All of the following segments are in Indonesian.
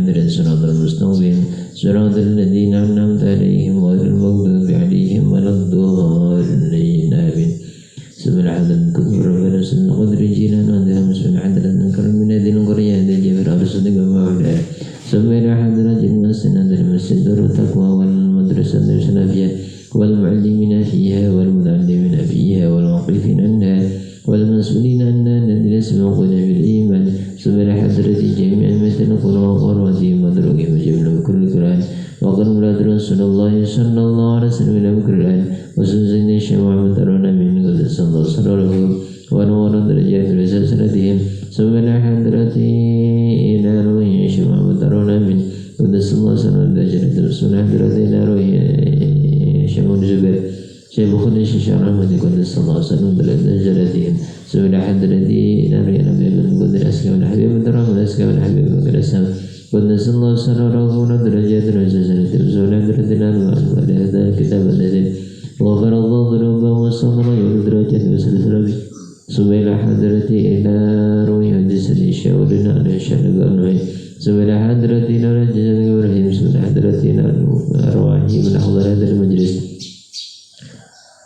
اهدنا الصراط المستقيم صراط الذين أنعمت عليهم غير المغضوب عليهم ولا الضالين آمين. سبحان كبر ورسول قدر جينا نادها مسلم حضرة نكرم من هذه القرية هذه جبر أرسلك ومعنا سبحان حضرة المسجد المسجد والتقوى والمدرسة السلفية والمعلمين فيها والمتعلمين فيها والواقفين عنها والمسؤولين عنها الذين سبقونا بالإيمان سبحان حضرة جميع مثل القرآن وقراتهم ودرجهم وجملهم بكل القرآن وقال مراد رسول الله صلى الله عليه وسلم إلى بكر الآن وسنزلنا الشمع مطرنا من قد صلى الله عليه وسلم ونور درجات رسالتهم سبحان حضرة إلى روح الشمع مطرنا من قد صلى الله عليه وسلم درجات رسول حضرة إلى روح الشمع الزبير شيخ بخاري الشيخ رحمة قد صلى الله عليه وسلم درجاتهم سبحان حضرة إلى روح النبي قد أسكى والحبيب مطرنا من أسكى والحبيب قد أسكى قد نسأل الله سرره ودرجات رسالة رسول حضرة إلى هذا كتاب الذي وغفر الله ذنوبه وصبر درجات رسالة سبحان حضرة إلى روح جسد الشاورنا على شأن النبي سبحان حضرة إلى جسد إبراهيم سبحان حضرة إلى أرواح من حضر هذا المجلس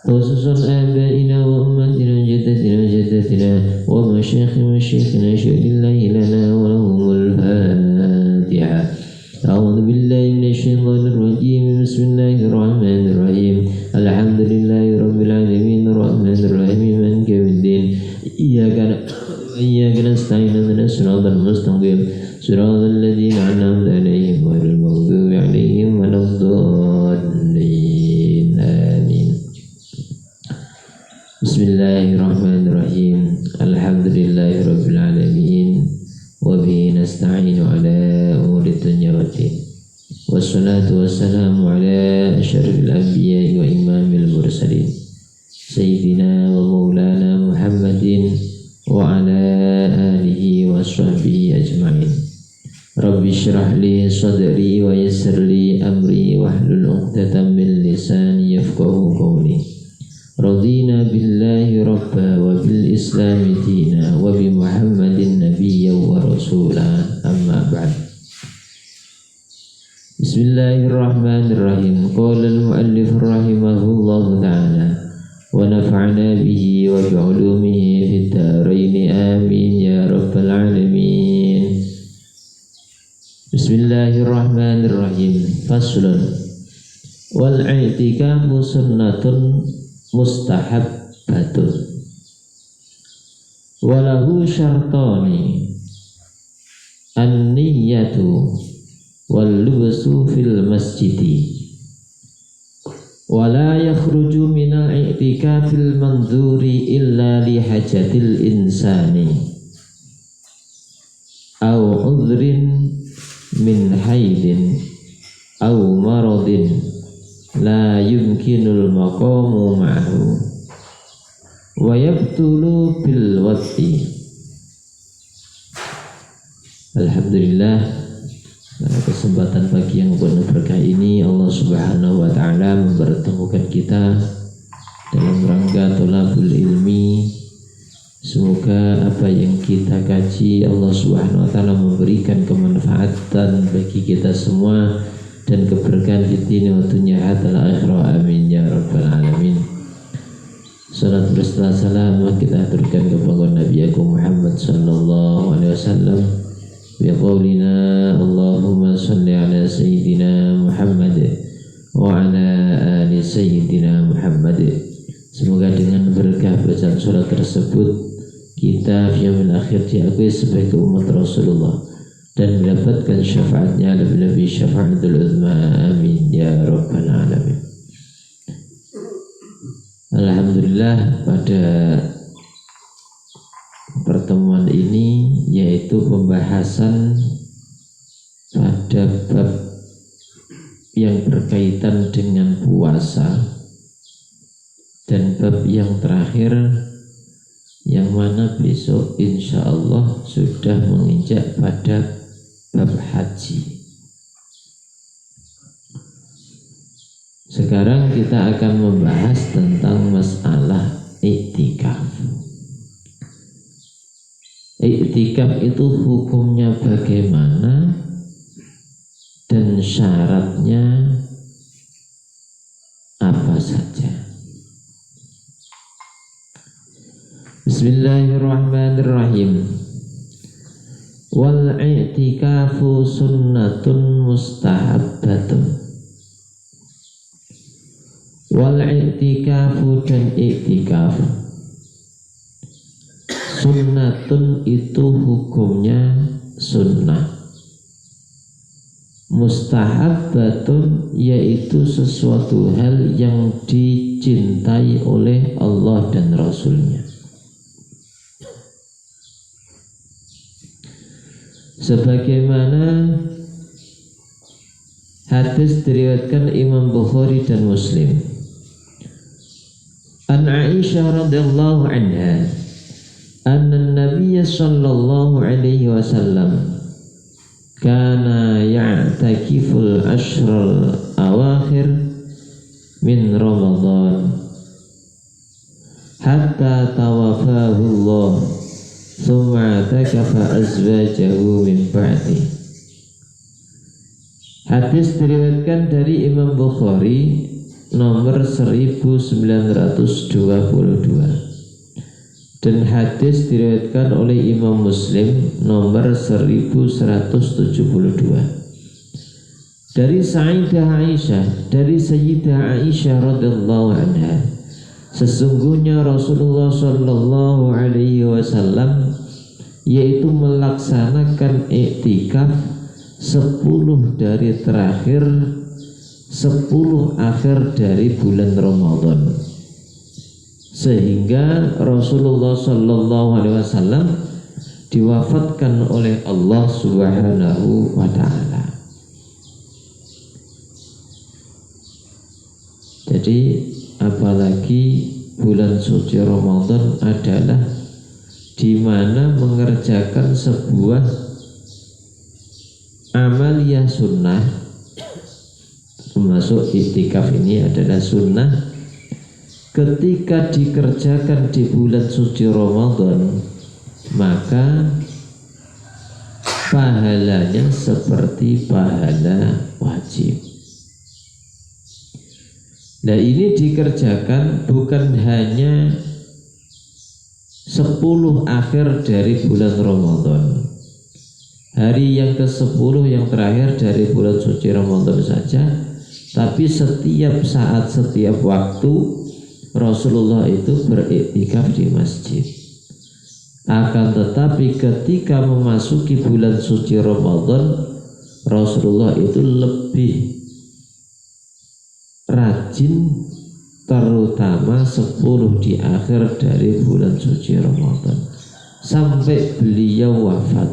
خصوصا آبائنا وأمتنا جدتنا ومشايخنا شهد الله لنا ولهم الفاتحة. أعوذ بالله من الشيطان الرجيم بسم الله الرحمن الرحيم الحمد لله رب العالمين الرحمن الرحيم مالك يوم الدين إياك نستعين اهدنا الصراط المستقيم صراط الذين أنعمت عليهم غير المغضوب عليهم ولا الضالين آمين. بسم الله الرحمن الرحيم الحمد لله رب العالمين وبه نستعين على أمور الدنيا والدين والصلاة والسلام على أشرف الأنبياء وإمام المرسلين سيدنا ومولانا محمد وعلى آله وصحبه أجمعين. رب اشرح لي صدري ويسر لي أمري واحلل عقدة من لساني يفقهوا قولي. رضينا بالله ربا وبالإسلام دينا وبمحمد نبيا ورسولا أما بعد. بسم الله الرحمن الرحيم. قال المؤلف رحمه الله تعالى ونفعنا به وبعلومه في الدارين آمين يا رب العالمين. بسم الله الرحمن الرحيم. فصل. والاعتكاف سنة mustahabbatun walahu syartani an-niyatu wal lubsu fil masjidi wala yakhruju minal i'tikafil manzuri illa li hajatil insani aw udhrin min haidin aw maradin la yumkinul maqamu ma'hu wa yabtulu bil wati. Alhamdulillah, pada kesempatan pagi yang penuh berkah ini Allah Subhanahu wa taala mempertemukan kita dalam rangka thalabul ilmi. Semoga apa yang kita kaji Allah Subhanahu wa taala memberikan kemanfaatan bagi kita semua dan keberkahan di dunia wa dunya hatta akhirah amin ya rabbal alamin. Salat beserta salam kita aturkan kepada Nabi Agung Muhammad sallallahu alaihi wasallam bi qaulina Allahumma shalli ala sayyidina Muhammad wa ala ali sayyidina Muhammad. Semoga dengan berkah bacaan surat tersebut kita yaumil akhir diakui sebagai umat Rasulullah dan mendapatkan syafaatnya lebih-lebih syafaatul uzma amin ya rabbal alamin. Alhamdulillah, pada pertemuan ini yaitu pembahasan pada bab yang berkaitan dengan puasa dan bab yang terakhir yang mana besok insya Allah sudah menginjak pada bab haji. Sekarang kita akan membahas tentang masalah iktikaf. Iktikaf itu hukumnya bagaimana dan syaratnya apa saja. Bismillahirrahmanirrahim. Wal i'tikafu sunnatun mustahabbatun. Wal i'tikafu dan i'tikaf sunnatun itu hukumnya sunnah. Mustahabbatun yaitu sesuatu hal yang dicintai oleh Allah dan Rasulnya. Sebagaimana hadis diriwayatkan Imam Bukhari dan Muslim. An Aisyah radhiyallahu anha anna Nabiy sallallahu alaihi wasallam kana ya'takiful ashral awakhir min Ramadan hatta tawafahu Allah thumma takafa azwajahu min ba'di. Hadis diriwayatkan dari Imam Bukhari nomor 1922 dan hadis diriwayatkan oleh Imam Muslim nomor 1172 dari Sayyidah Aisyah radhiyallahu anha, sesungguhnya Rasulullah sallallahu alaihi wasallam yaitu melaksanakan i'tikaf 10 dari terakhir 10 akhir dari bulan Ramadan, sehingga Rasulullah sallallahu alaihi wasallam diwafatkan oleh Allah Subhanahu wa taala. Jadi apalagi bulan suci Ramadan adalah di mana mengerjakan sebuah amaliyah sunnah, termasuk i'tikaf ini adalah sunnah. Ketika dikerjakan di bulan suci Ramadan, maka pahalanya seperti pahala wajib. Nah, ini dikerjakan bukan hanya 10 akhir dari bulan Ramadan, hari yang ke-10 yang terakhir dari bulan suci Ramadan saja, tapi setiap saat, setiap waktu Rasulullah itu beriktikaf di masjid. Akan tetapi ketika memasuki bulan suci Ramadan, Rasulullah itu lebih rajin, terutama 10 di akhir dari bulan suci Ramadan sampai beliau wafat.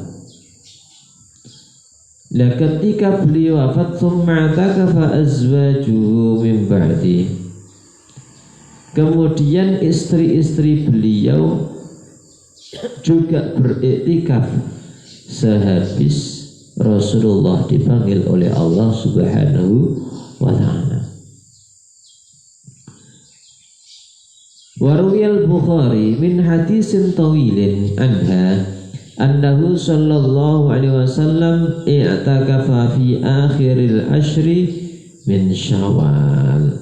Nah, ketika beliau wafat, tsumma takafa azwajuhu min ba'di, kemudian istri-istri beliau juga beriktikaf sehabis Rasulullah dipanggil oleh Allah Subhanahu wa ta'ala. Warwiyal Bukhari min hadisin tawilin anha annahu sallallahu alaihi wasallam i'takafa fi akhiril ashri min Syawal.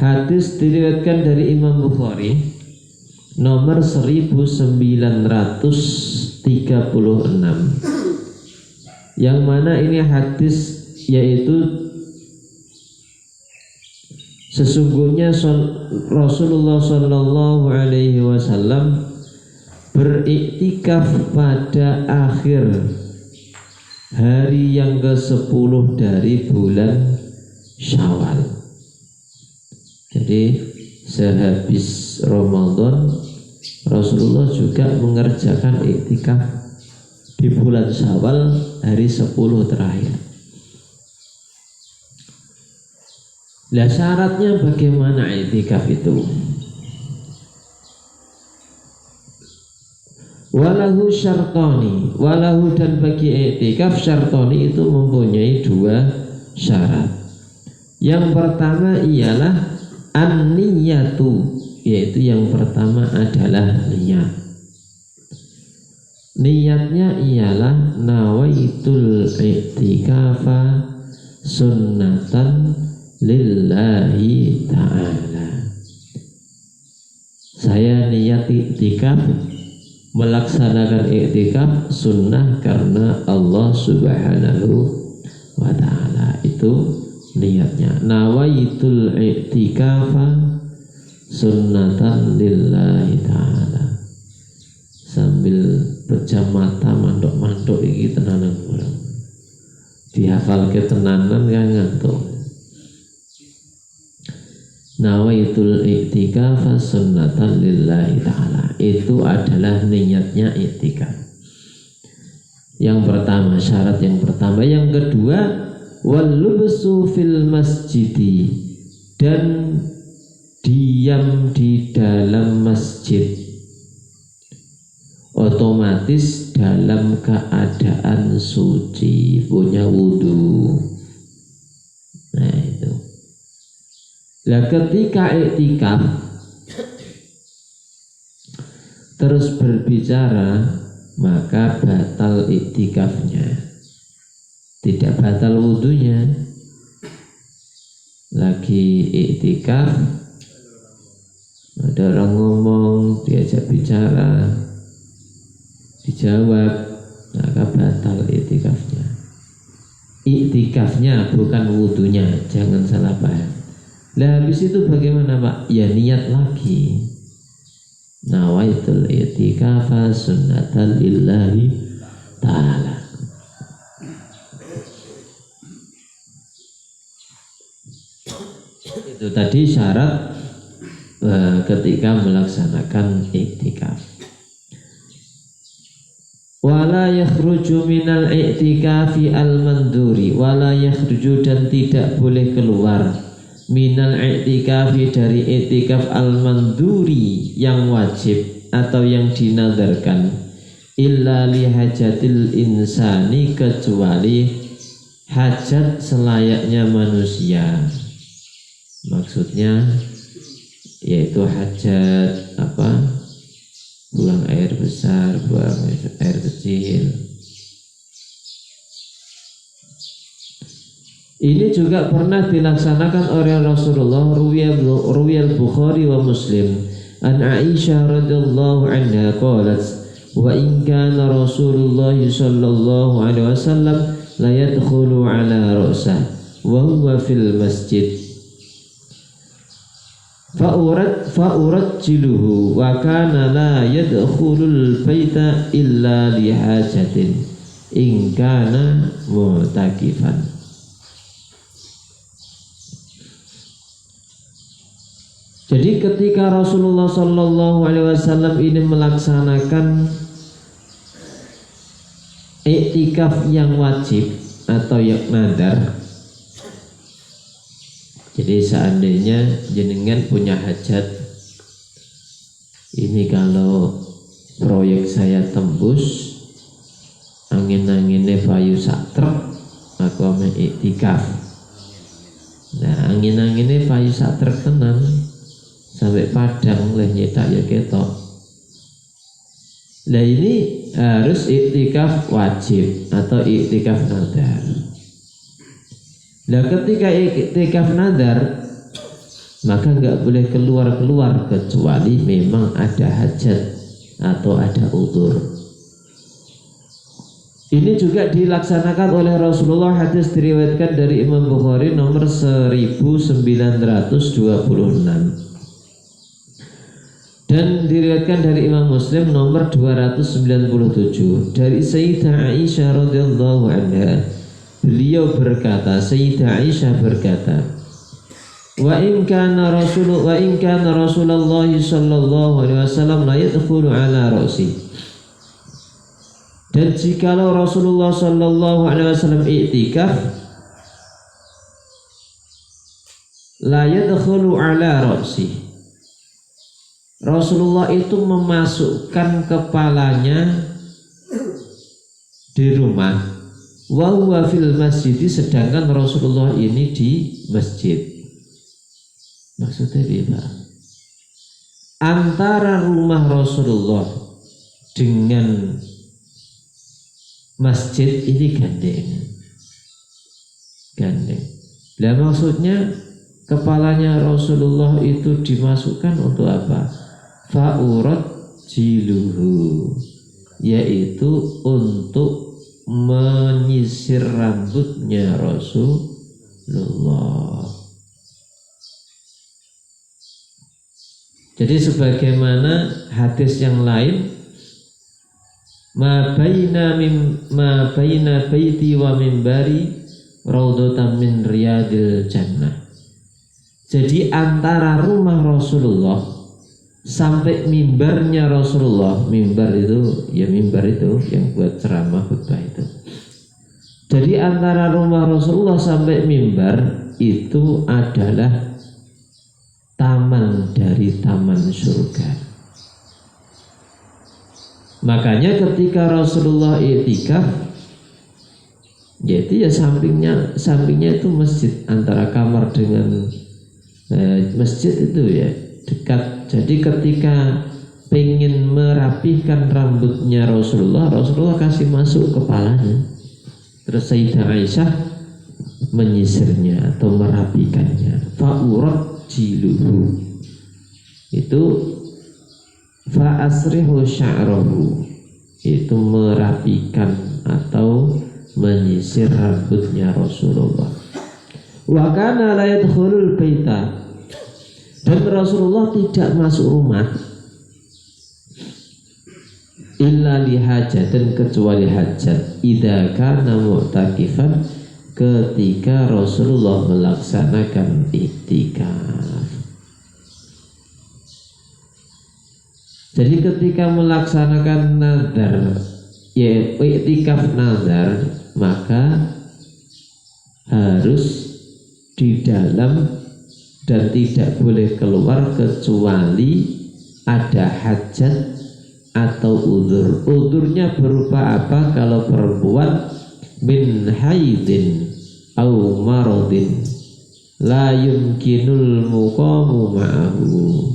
Hadis diriwayatkan dari Imam Bukhari nomor 1936, yang mana ini hadis yaitu sesungguhnya Rasulullah sallallahu alaihi wasallam beriktikaf pada akhir hari yang ke-10 dari bulan Syawal. Jadi sehabis Ramadan Rasulullah juga mengerjakan iktikaf di bulan Syawal hari 10 terakhir. Lah, syaratnya bagaimana iktikaf itu? Walahu syartani, walahu dan bagi iktikaf syartani itu mempunyai 2 syarat. Yang pertama ialah an-niyatu, yaitu yang pertama adalah niat. Niatnya ialah nawaitul i'tikafa sunnatan lillahi ta'ala. Saya niat i'tikaf, melaksanakan i'tikaf sunnah karena Allah Subhanahu wa ta'ala. Itu niatnya. Nawaitul i'tikafa sunnatan lillahi ta'ala. Sambil pejam mata mandok-mandok iki tenanan orang. Dihafal ke tenanan kan ngantuk. Nawaitul i'tikafa sunnatan lillahi ta'ala. Itu adalah niatnya i'tikaf. Yang pertama, syarat yang pertama. Yang kedua, wal lubsu fil masjidi, dan diam di dalam masjid, otomatis dalam keadaan suci, punya wudu. Nah itu. Nah ketika i'tikaf terus berbicara, maka batal i'tikafnya, tidak batal wudunya. Lagi i'tikaf, ada orang ngomong, diajak bicara, dijawab, maka batal i'tikafnya. I'tikafnya bukan wudunya, jangan salah paham. Lah habis itu bagaimana Pak? Ya niat lagi. Nawaitul i'tikafa sunnatan lillahi ta'ala. Itu tadi syarat ketika melaksanakan i'tikaf. Wala yakhruju minal i'tikafi al-manduri, wala yakhruju, dan tidak boleh keluar, minal i'tikafi, dari i'tikaf al-manduri, yang wajib atau yang dinadarkan, illa li hajatil insani, kecuali hajat selayaknya manusia. Maksudnya yaitu hajat apa? Buang air besar, buang air kecil. Ini juga pernah dilaksanakan oleh Rasulullah. Ruwiyal Bukhari wa Muslim an Aisyah radhiyallahu anha qalat, wa in kana Rasulullah sallallahu alaihi wasallam la yadkhulu ala ra'sah wa huwa fil masjid fa'urajjiluhu wa kana la yadkhulul baita illa lihajatin in kana mu'takifan. Jadi ketika Rasulullah sallallahu alaihi wasallam ini melaksanakan i'tikaf yang wajib atau yang nadar, jadi seandainya jenengan punya hajat, ini kalau proyek saya tembus, angin-anginnya payu sak truk, aku ame i'tikaf. Nah angin-anginnya payu sak truk tenan, sampai Padang leh nyetak ya ketok. Nah ini harus i'tikaf wajib atau i'tikaf nadar. Nah ketika i'tikaf nadar, maka nggak boleh keluar-keluar kecuali memang ada hajat atau ada udzur. Ini juga dilaksanakan oleh Rasulullah. Hadis diriwayatkan dari Imam Bukhari nomor 1926 dan diriwayatkan dari Imam Muslim nomor 297 dari Sayyidah Aisyah radhiyallahu anha. Beliau berkata, Sayyidah Aisyah berkata, wa in kana Rasulullah sallallahu alaihi wasallam la yadkhulu ala ra'si, dan jikalau Rasulullah sallallahu alaihi wasallam i'tikaf, la yadkhulu ala ra'si, Rasulullah itu memasukkan kepalanya di rumah, wa huwa fil masjid, sedangkan Rasulullah ini di masjid. Maksudnya apa? Antara rumah Rasulullah dengan masjid ini gandeng. Nah maksudnya kepalanya Rasulullah itu dimasukkan untuk apa? Fa'urat jiluhu, yaitu untuk menyisir rambutnya Rasulullah. Jadi sebagaimana hadis yang lain, ma baina baiti wa mimbari raudhatan min riyadil jannah. Jadi antara rumah Rasulullah sampai mimbarnya Rasulullah, mimbar itu yang buat ceramah khutbah itu. Jadi antara rumah Rasulullah sampai mimbar itu adalah taman dari taman surga. Makanya ketika Rasulullah i'tikaf, yaitu ya sampingnya itu masjid, antara kamar dengan masjid itu ya dekat. Jadi ketika pengen merapihkan rambutnya Rasulullah kasih masuk kepalanya, terus Sayyidah Aisyah menyisirnya atau merapikannya. Fa'urat jiluhu, itu fa'asrihu sya'rahu, itu merapikan atau menyisir rambutnya Rasulullah. Wa kana la yadkhulul baita, dan Rasulullah tidak masuk rumah illa lihajat, dan kecuali hajat. Idza kana mu'takifan, ketika Rasulullah melaksanakan i'tikaf. Jadi ketika melaksanakan nazar, ya i'tikaf nazar, maka harus di dalam dan tidak boleh keluar kecuali ada hajat atau udzur. Udzurnya berupa apa? Kalau perempuan, min haidin au maradin la yumkinul muqamu ma'ahu,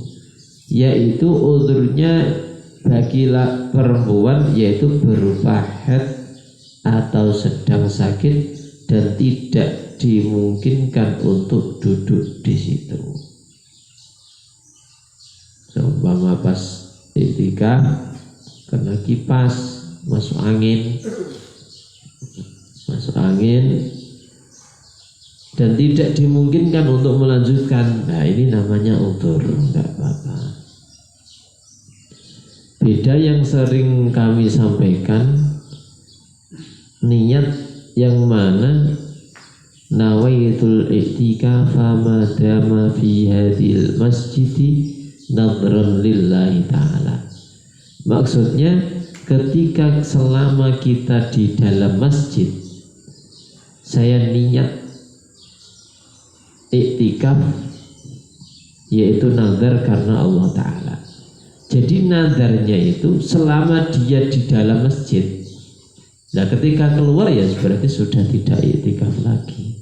yaitu udzurnya bagi perempuan yaitu berupa haid atau sedang sakit dan tidak dimungkinkan untuk duduk di situ. Seumpama pas i'tikaf kena kipas, masuk angin dan tidak dimungkinkan untuk melanjutkan, nah ini namanya udzur, enggak apa-apa. Beda yang sering kami sampaikan, niat yang mana nawaitul i'tikafa ma dama fi hadhil masjidi nadran lillahi ta'ala. Maksudnya ketika selama kita di dalam masjid, saya niat i'tikaf, yaitu nazar karena Allah Ta'ala. Jadi nazarnya itu selama dia di dalam masjid. Nah ketika keluar ya berarti sudah tidak i'tikaf lagi.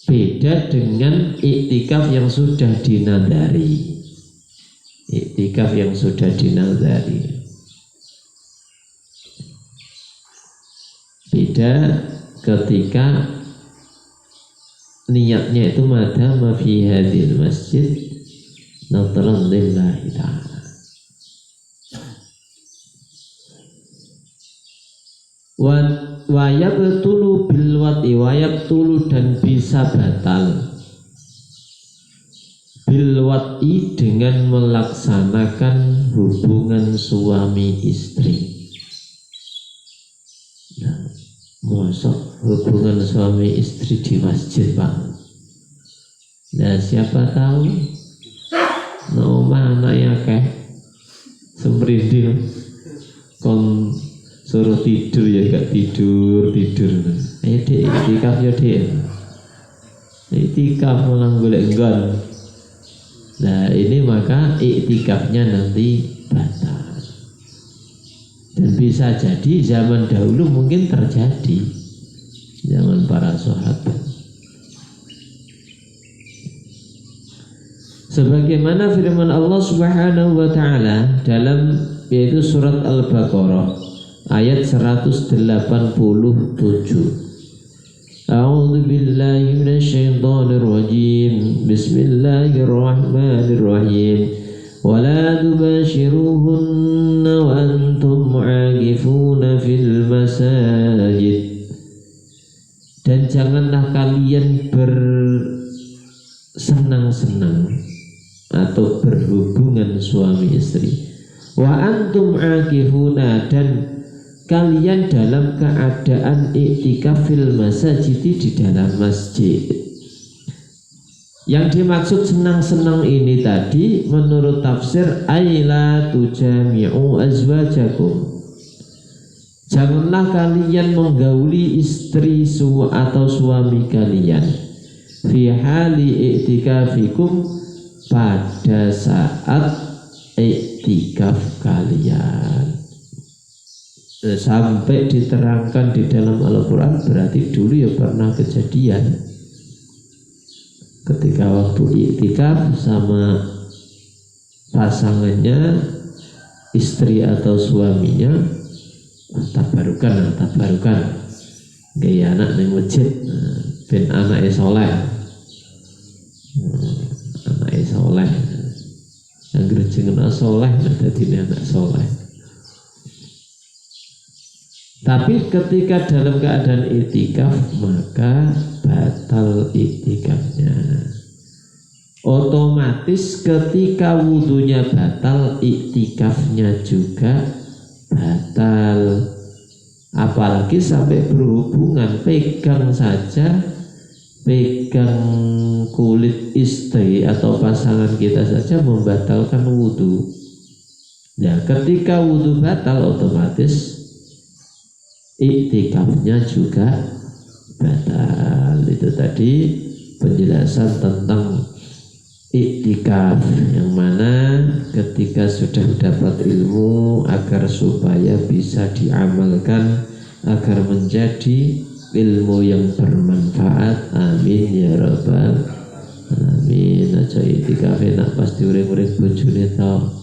Beda dengan i'tikaf yang sudah dinazari. I'tikaf yang sudah dinazari beda ketika niatnya itu madama fi hadhil masjid nadran lillahi ta'ala. Wayab tulu bilwati, wayab tulu dan bisa batal bilwati dengan melaksanakan hubungan suami istri. Nah, mosok hubungan suami istri di masjid Pak. Nah siapa tahu no mana ya keh semrindil kon suruh tidur ya gak tidur. Dek i'tikaf ya dek, i'tikaf malah golek nggon. Nah ini maka i'tikafnya nanti batal. Dan bisa jadi zaman dahulu mungkin terjadi, zaman para sahabat. Sebagaimana firman Allah Subhanahu wa taala dalam yaitu surat Al-Baqarah ayat 187. A'udzu billahi minasyaitonir rajim. Bismillahirrahmanirrahim. Wala tubashiruhunna wa antum mu'akifuna fil masajid. Dan janganlah kalian bersenang-senang atau berhubungan suami istri. Wa antum mu'akifuna, dan kalian dalam keadaan iktikaf fil masajid, di dalam masjid. Yang dimaksud senang-senang ini tadi menurut tafsir aila tujami'u azwajakum. Janganlah kalian menggauli istri atau suami kalian fi hali iktikafikum, pada saat iktikaf kalian. Sampai diterangkan di dalam Al-Quran, berarti dulu ya pernah kejadian ketika waktu iktikaf sama pasangannya, istri atau suaminya, tabarukan gaya anak di masjid, ben anaknya soleh, yang gerjengan soleh, jadi anak soleh. Tapi ketika dalam keadaan iktikaf, maka batal iktikafnya. Otomatis ketika wudunya batal, iktikafnya juga batal. Apalagi sampai berhubungan, pegang kulit istri atau pasangan kita saja membatalkan wudu. Nah, ketika wudu batal, otomatis iktikafnya juga batal. Itu tadi penjelasan tentang iktikaf, yang mana ketika sudah dapat ilmu agar supaya bisa diamalkan, agar menjadi ilmu yang bermanfaat. Amin ya rabbal alamin. Aja iktikaf enak pas diurip-urip bojone tau,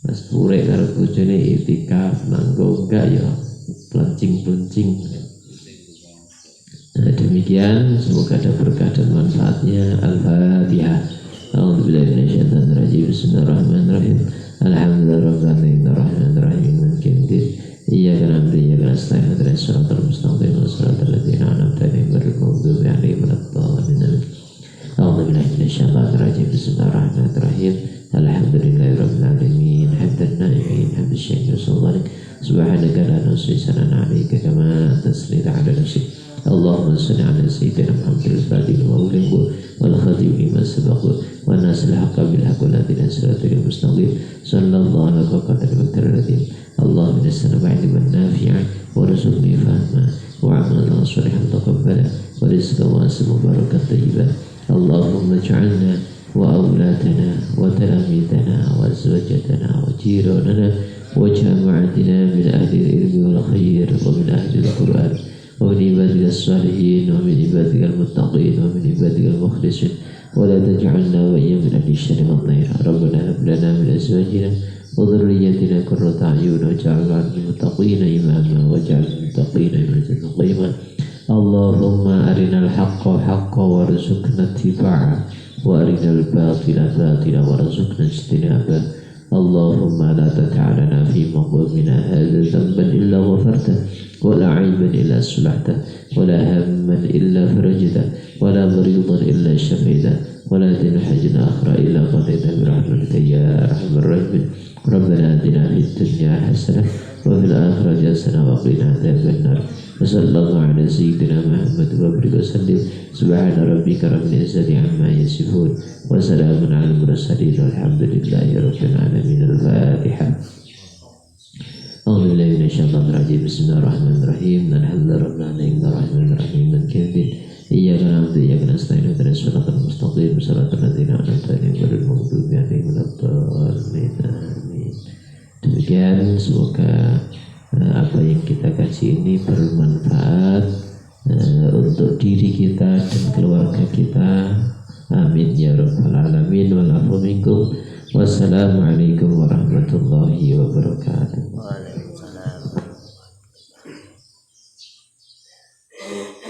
pas purek karo bojone iktikaf, nanggo enggak ya peluncing. Nah, demikian, semoga ada berkah dan manfaatnya. Al-Fatihah. A'udzubillahi minasyaitonir rajim. Bismillahirrahmanirrahim. Alhamdulillahirabbil alamin. Maliki yaumiddin. Iyyaka na'budu wa iyyaka nasta'in. Ihdinas siratal mustaqim. Shiratal ladzina an'amta 'alaihim ghairil maghdubi 'alaihim waladdallin. A'udzubillahi minasyaitonir rajim. Bismillahirrahmanirrahim. Alhamdulillahirabbil alamin. Hamdan na'imin, hamdan syai'in sallallahu. Subhanaka la nuhsi sanana 'alaika kama tasni 'ala nafsik. Allahumma salli 'ala sayyidina Muhammadin al-fatih wa wal khatim lima sabaq wa nasil haqqa bil haqq wa ladina siratal mustaqim. Sallallahu alaihi wa sallam. Allahumma nas'aluka 'ilman nafi'an wa rizqan fahman wa 'amalan shalihan taqabbala wa rizqan wasi'an mubarakan tayyiban. Allahumma ij'alna wa awladana wa talamidana wa azwajatana wa jiranana وجمعتنا من أهل العلم والخير ومن أهل القرآن ومن عبادك الصالحين ومن عبادك المتقين ومن عبادك المخلصين ولا تجعلنا وإياهم من أهل الشر والضير. ربنا هب لنا من أزواجنا وذريتنا قرة أعين واجعلنا للمتقين إماما واجعل للمتقين إماما قيما. اللهم أرنا الحق حقا وارزقنا اتباعه وأرنا الباطل باطلا وارزقنا اجتنابه. اللهم لا تدع لنا في مقامنا هذا ذنبا إلا غفرته ولا عيبا إلا صلحته ولا هما إلا فرجته ولا مريضا إلا شفيته ولا دين حاجة آخرى إلا قضيته برحمتك يا أرحم الراحمين. ربنا آتنا في الدنيا حسنة وفي الآخرة حسنة وقنا عذاب النار. وصلى الله على سيدنا محمد وبارك وسلم. سبحان ربك رب العزة عما يصفون وسلام على المرسلين والحمد لله رب العالمين. الفاتحة. أعوذ بالله من الشيطان الرجيم. بسم الله الرحمن الرحيم. الحمد لله رب العالمين الرحمن الرحيم مالك يوم الدين. إياك نعبد وإياك نستعين اهدنا الصراط المستقيم صراط الذين أنعمت عليهم غير المغضوب عليهم ولا الضالين. آمين. Demikian, semoga apa yang kita kaji ini bermanfaat untuk diri kita dan keluarga kita. Amin ya rabbal alamin. Wal afu minkum. Wassalamualaikum warahmatullahi wabarakatuh. Waalaikumsalam. Amin.